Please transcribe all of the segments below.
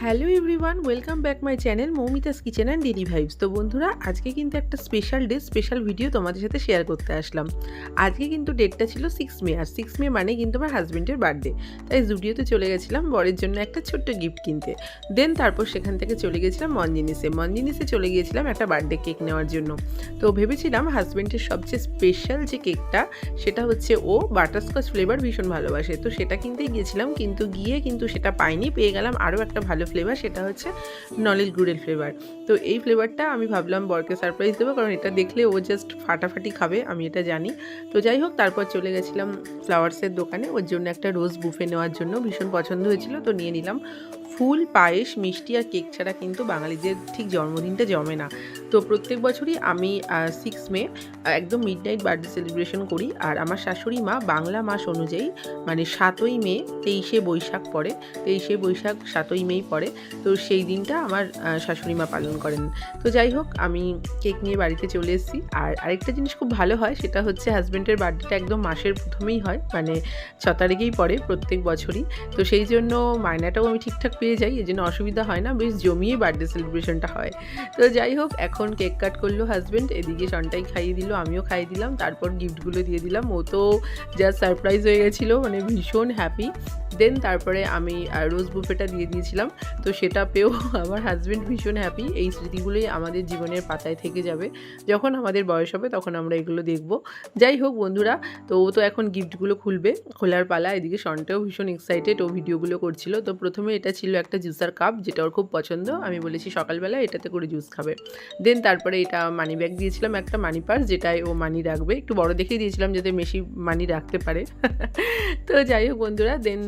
Hello everyone, welcome back my channel Moumita's kitchen and daily vibes. তো বন্ধুরা, আজকে কিন্তু একটা স্পেশাল ভিডিও তোমাদের সাথে শেয়ার করতে আসলাম। আজকে কিন্তু ডেটটা ছিল 6 মে, আর 6 মে মানে কিন্তু আমার হাজব্যান্ডের বার্থডে। তাই জুডিওতে চলে গেছিলাম বরের জন্য একটা ছোট্ট গিফট কিনতে। দেন তারপর সেখান থেকে চলে গেছিলাম মনজিনিসে চলে গিয়েছিলাম একটা বার্থডে কেক নেওয়ার জন্য। তো ভেবেছিলাম হাজব্যান্ডের সবচেয়ে স্পেশাল যে কেকটা সেটা হচ্ছে ও বাটারস্কচ ফ্লেভার ভীষণ ভালোবাসে, তো সেটা কিনতেই গিয়েছিলাম। কিন্তু সেটা পাইনি, পেয়ে গেলাম আরও একটা ভালো ফ্লেভার, সেটা হচ্ছে নলেজ গুড়ের ফ্লেভার। তো এই ফ্লেভারটা আমি ভাবলাম বরকে সারপ্রাইজ দেবো, কারণ এটা দেখলে ও জাস্ট ফাটাফাটি খাবে, আমি এটা জানি। তো যাই হোক, তারপর চলে গেছিলাম ফ্লাওয়ার্সের দোকানে ওর জন্য একটা রোজ বুফে নেওয়ার জন্য। ভীষণ পছন্দ হয়েছিল, তো নিয়ে নিলাম। ফুল, পায়েস, মিষ্টি আর কেক ছাড়া কিন্তু বাঙালিদের ঠিক জন্মদিনটা জমে না। তো প্রত্যেক বছরই আমি 6 মে একদম মিডনাইট বার্থডে সেলিব্রেশন করি। আর আমার শাশুড়ি মা বাংলা মাস অনুযায়ী মানে 7ই মে 23শে বৈশাখ পড়ে, 23শে বৈশাখ 7ই মেই পড়ে। তো সেই দিনটা আমার শাশুড়ি মা পালন করেন। তো যাই হোক, আমি কেক নিয়ে বাড়িতে চলে এসেছি। আর আরেকটা জিনিস খুব ভালো হয়, সেটা হচ্ছে হাজব্যান্ডের বার্থডেটা একদম মাসের প্রথমেই হয়, মানে 6 তারিখেই পড়ে প্রত্যেক বছরই। তো সেই জন্য মায়নাটাও আমি ঠিকঠাক পেয়ে যাই, এই জন্য অসুবিধা হয় না, বেশ জমিয়ে বার্থডে সেলিব্রেশনটা হয়। তো যাই হোক, এখন কেক কাট করলো হাজব্যান্ড, এদিকে সনটাই খাইয়ে দিল, আমিও খাইয়ে দিলাম, তারপর গিফটগুলো দিয়ে দিলাম। ও তো জাস্ট সারপ্রাইজ হয়ে গেছিলো, মানে ভীষণ হ্যাপি। দেন তারপরে আমি রোজ বুফেটা দিয়ে দিয়েছিলাম, তো সেটা পেয়েও আমার হাজব্যান্ড ভীষণ হ্যাপি। এই স্মৃতিগুলোই আমাদের জীবনের পাতায় থেকে যাবে, যখন আমাদের বয়স হবে তখন আমরা এগুলো দেখব। যাই হোক বন্ধুরা, তো ও তো এখন গিফটগুলো খুলবে, খোলার পালা। এদিকে সনটাও ভীষণ এক্সাইটেড, ও ভিডিওগুলো করছিল। তো প্রথমে এটা ছিল একটা জুসার কাপ, যেটা ওর খুব পছন্দ, আমি বলেছি সকালবেলা এটাতে করে জুস খাবে। দেন তারপরে এটা মানি ব্যাগ দিয়েছিলাম, একটা মানি পার্স, যেটায় ও মানি রাখবে, একটু বড় দেখেই দিয়েছিলাম যাতে বেশি মানি রাখতে পারে। তো যাই হোক বন্ধুরা, দেন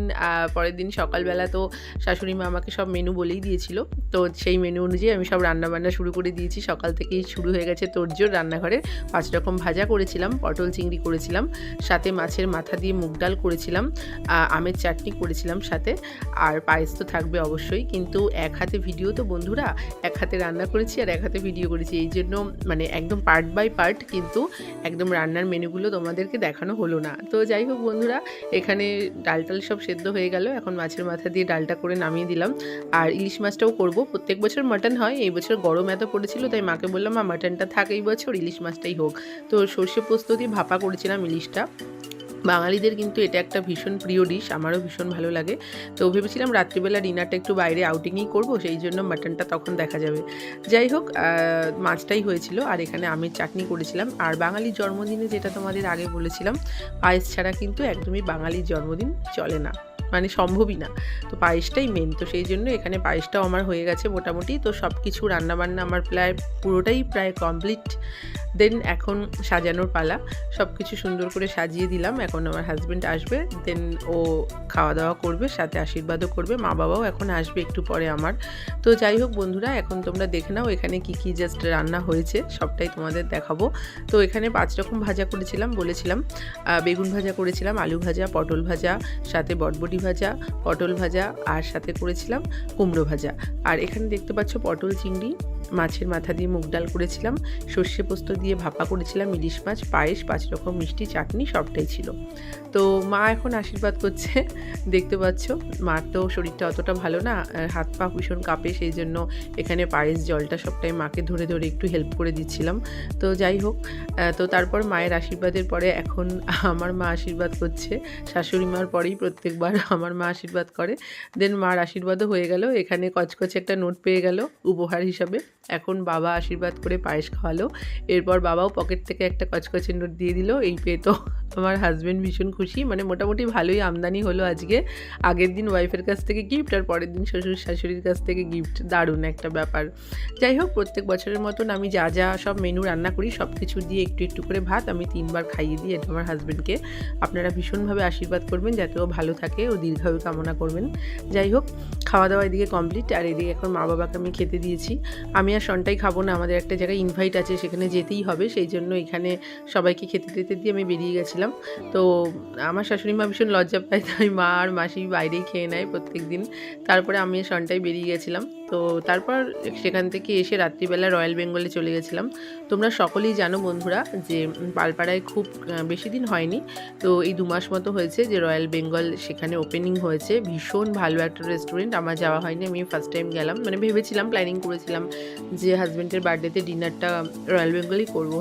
পরের দিন সকালবেলা তো শাশুড়ি মা আমাকে সব মেনু বলেই দিয়েছিল। তো সেই মেনু অনুযায়ী আমি সব রান্নাবান্না শুরু করে দিয়েছি। সকাল থেকেই শুরু হয়ে গেছে তোড়জোড় রান্নাঘরে। 5 রকম ভাজা করেছিলাম, পটল চিংড়ি করেছিলাম, সাথে মাছের মাথা দিয়ে মুগ ডাল করেছিলাম, আমের চাটনি করেছিলাম সাথে, আর পায়েস তো থাকবে অবশ্যই। কিন্তু এক হাতে ভিডিও তো বন্ধুরা, এক হাতে রান্না করেছি আর এক হাতে ভিডিও করেছি, এই জন্য মানে একদম পার্ট বাই পার্ট কিন্তু একদম রান্নার মেনুগুলো তোমাদেরকে দেখানো হলো না। তো যাই হোক বন্ধুরা, এখানে ডাল সব সেদ্ধ হয়ে গেল, এখন মাছের মাথা দিয়ে ডালটা করে নামিয়ে দিলাম। আর ইলিশ মাছটাও করব, প্রত্যেক বছর মাটন হয়, এই বছর গরম এত পড়েছিল তাই মাকে বললাম মা মাটনটা থাক এই বছর, ইলিশ মাছটাই হোক। তো সর্ষে পোস্ত দিয়ে ভাপা করেছিলাম ইলিশটা। বাঙালিদের কিন্তু এটা একটা ভীষণ প্রিয় ডিশ, আমারও ভীষণ ভালো লাগে। তো ভেবেছিলাম রাত্রিবেলা ডিনারটা একটু বাইরে আউটিংই করব, সেই জন্য মাটনটা তখন দেখা যাবে। যাই হোক, মাছটাই হয়েছিল, আর এখানে আমের চাটনি করেছিলাম। আর বাঙালির জন্মদিনে যেটা তোমাদের আগে বলেছিলাম, পায়েস ছাড়া কিন্তু একদমই বাঙালির জন্মদিন চলে না, মানে সম্ভবই না। তো পায়েসটাই মেন, তো সেই জন্য এখানে পায়েসটাও আমার হয়ে গেছে মোটামুটি। তো সব কিছু রান্নাবান্না আমার পুরোটাই প্রায় কমপ্লিট। দেন এখন সাজানোর পালা, সব কিছু সুন্দর করে সাজিয়ে দিলাম। এখন আমার হাজব্যান্ড আসবে, দেন ও খাওয়া দাওয়া করবে, সাথে আশীর্বাদও করবে। মা বাবাও এখন আসবে একটু পরে আমার। তো যাই হোক বন্ধুরা, এখন তোমরা দেখে নাও এখানে কি জাস্ট রান্না হয়েছে, সবটাই তোমাদের দেখাবো। তো এখানে 5 রকম ভাজা করেছিলাম বলেছিলাম, বেগুন ভাজা করেছিলাম, আলু ভাজা, পটল ভাজা, সাথে বটবটি ভাজা, পটল ভাজা, আর সাথে করেছিলাম কুমড়ো ভাজা। আর এখানে দেখতে পাচ্ছ পটল চিংড়ি, মাছের মাথা দিয়ে মুগ ডাল করেছিলাম, সর্ষে পোস্ত দিয়ে ভাপা করেছিলাম, ইলিশ মাছ, পায়েস, 5 রকম মিষ্টি, চাটনি, সবটাই ছিল। তো মা এখন আশীর্বাদ করছে, দেখতে পাচ্ছ। মার তো শরীরটা অতটা ভালো না, হাত পা ভীষণ কাঁপে, সেই জন্য এখানে পায়েস জলটা সবটাই মাকে ধরে ধরে একটু হেল্প করে দিচ্ছিলাম। তো যাই হোক, তো তারপর মায়ের আশীর্বাদের পরে এখন আমার মা আশীর্বাদ করছে। শাশুড়ি মার পরেই প্রত্যেকবার আমার মা আশীর্বাদ করে। দেন মার আশীর্বাদও হয়ে গেল, এখানে কচকচে একটা নোট পেয়ে গেল উপহার হিসাবে। এখন বাবা আশীর্বাদ করে পায়েস খাওয়ালো, এরপর বাবাও পকেট থেকে একটা কচকচে নোট দিয়ে দিল। এই পেয়ে তো আমার হাজব্যান্ড ভীষণ খুশি, মানে মোটামুটি ভালোই আমদানি হলো আজকে। আগের দিন ওয়াইফের কাছ থেকে গিফট, আর পরের দিন শ্বশুর শাশুড়ির কাছ থেকে গিফট, দারুণ একটা ব্যাপার। যাই হোক, প্রত্যেক বছরের মতন আমি যা সব মেনু রান্না করি সব কিছু দিয়ে একটু একটু করে ভাত আমি 3বার খাইয়ে দিই এটা আমার হাজব্যান্ডকে। আপনারা ভীষণভাবে আশীর্বাদ করবেন যাতে ও ভালো থাকে, ও দীর্ঘায়ু কামনা করবেন। যাই হোক, খাওয়া দাওয়া এদিকে কমপ্লিট, আর এদিকে এখন মা বাবাকে আমি খেতে দিয়েছি। আমি আর সনটাই খাবো না, আমাদের একটা জায়গায় ইনভাইট আছে, সেখানে যেতেই হবে, সেই জন্য এখানে সবাইকে খেতে দিয়ে আমি বেরিয়ে গেছিলাম। তো আমার শাশুড়ি মা ভীষণ লজ্জা পায়, তাই মা আর মাসি বাইরেই খেয়ে নেয় প্রত্যেক দিন। তারপরে আমি আর সনটাই বেরিয়ে গেছিলাম। তো তো তারপর সেখান থেকে এসে রাত্রিবেলা রয়্যাল বেঙ্গলে চলে গেছিলাম। তোমরা সকলেই জানো বন্ধুরা যে পালপাড়ায় খুব বেশি দিন হয়নি, তো এই 2 মাস মতো হয়েছে যে রয়্যাল বেঙ্গল সেখানে ওপেনিং হয়েছে। ভীষণ ভালো একটা রেস্টুরেন্ট, আমার যাওয়া হয়নি, আমি ফার্স্ট টাইম গেলাম। মানে ভেবেছিলাম, প্ল্যানিং করেছিলাম যে হাজব্যান্ডের বার্থডেতে ডিনারটা রয়্যাল বেঙ্গলই করবো।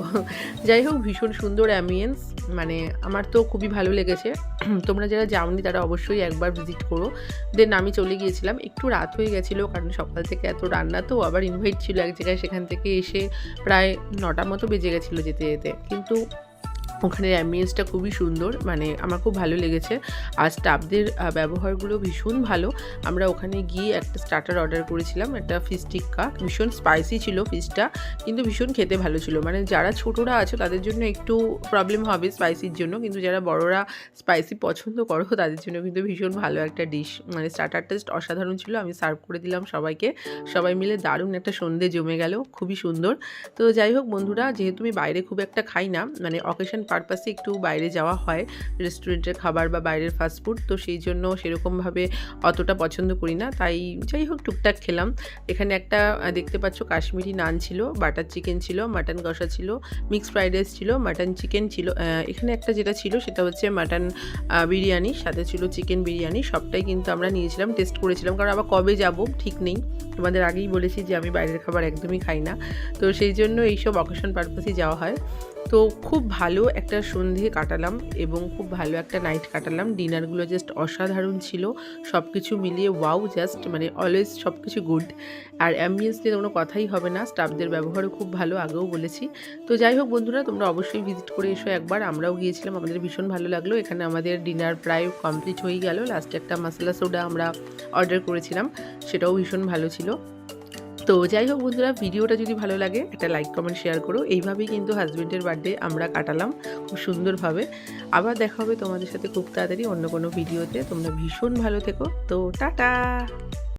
যাই হোক, ভীষণ সুন্দর অ্যাম্বিয়েন্স, মানে আমার তো খুবই ভালো লেগেছে। তোমরা যারা যাওনি তারা অবশ্যই একবার ভিজিট করো। দেন আমি চলে গিয়েছিলাম, একটু রাত হয়ে গেছিলো কারণ সকাল থেকে এত রান্না, তো আবার ইনভাইট ছিল এক জায়গায়, সেখান থেকে এসে প্রায় 9টা মতো বেজে গেছিলো যেতে যেতে। কিন্তু ওখানের অ্যাম্বিয়েন্সটা খুবই সুন্দর, মানে আমার খুব ভালো লেগেছে। আর স্টাফদের ব্যবহারগুলো ভীষণ ভালো। আমরা ওখানে গিয়ে একটা স্টার্টার অর্ডার করেছিলাম, একটা ফিশ টিক্কা, ভীষণ স্পাইসি ছিল ফিশটা, কিন্তু ভীষণ খেতে ভালো ছিল। মানে যারা ছোটরা আছো তাদের জন্য একটু প্রবলেম হবে স্পাইসির জন্য, কিন্তু যারা বড়রা স্পাইসি পছন্দ করো তাদের জন্য কিন্তু ভীষণ ভালো একটা ডিশ। মানে স্টার্টার টেস্ট অসাধারণ ছিল। আমি সার্ভ করে দিলাম সবাইকে, সবাই মিলে দারুণ একটা সন্ধে জমে গেল, খুবই সুন্দর। তো যাই হোক বন্ধুরা, যেহেতু আমি বাইরে খুব একটা খাই না, মানে অকেশন পারপাসে একটু বাইরে যাওয়া হয় রেস্টুরেন্টের খাবার বা বাইরের ফাস্টফুড, তো সেই জন্য সেরকমভাবে অতটা পছন্দ করি না, তাই যাই হোক টুকটাক খেলাম। এখানে একটা দেখতে পাচ্ছ কাশ্মীরি নান ছিল, বাটার চিকেন ছিল, মাটন কষা ছিল, মিক্সড ফ্রাইড রাইস ছিল, মাটন চিকেন ছিল, এখানে একটা যেটা ছিল সেটা হচ্ছে মাটন বিরিয়ানি, সাথে ছিল চিকেন বিরিয়ানি। সবটাই কিন্তু আমরা নিয়েছিলাম, টেস্ট করেছিলাম, কারণ আবার কবে যাব ঠিক নেই। তোমাদের আগেই বলেছি যে আমি বাইরের খাবার একদমই খাই না, তো সেই জন্য এইসব অকেশন পারপাসেই যাওয়া হয়। তো খুব ভালো একটা সন্ধে কাটালাম এবং খুব ভালো একটা নাইট কাটালাম। ডিনারগুলো জাস্ট অসাধারণ ছিল, সব কিছু মিলিয়ে ওয়াও, জাস্ট মানে অলওয়েজ সব কিছু গুড। আর অ্যাম্বিয়েন্স নিয়ে কোনো কথাই হবে না, স্টাফদের ব্যবহারও খুব ভালো, আগেও বলেছি। তো যাই হোক বন্ধুরা, তোমরা অবশ্যই ভিজিট করে এসো একবার। আমরাও গিয়েছিলাম, আমাদের ভীষণ ভালো লাগলো। এখানে আমাদের ডিনার প্রায় কমপ্লিট হয়ে গেল। লাস্টে একটা মশলা সোডা আমরা অর্ডার করেছিলাম, সেটাও ভীষণ ভালো ছিল। তো যাই হোক বন্ধুরা, ভিডিওটা যদি ভালো লাগে একটা লাইক কমেন্ট শেয়ার করো। এইভাবেই কিন্তু হাজব্যান্ডের বার্থডে আমরা কাটালাম খুব সুন্দরভাবে। আবার দেখা হবে তোমাদের সাথে খুব তাড়াতাড়ি অন্য কোনো ভিডিওতে। তোমরা ভীষণ ভালো থেকো, তো টাটা।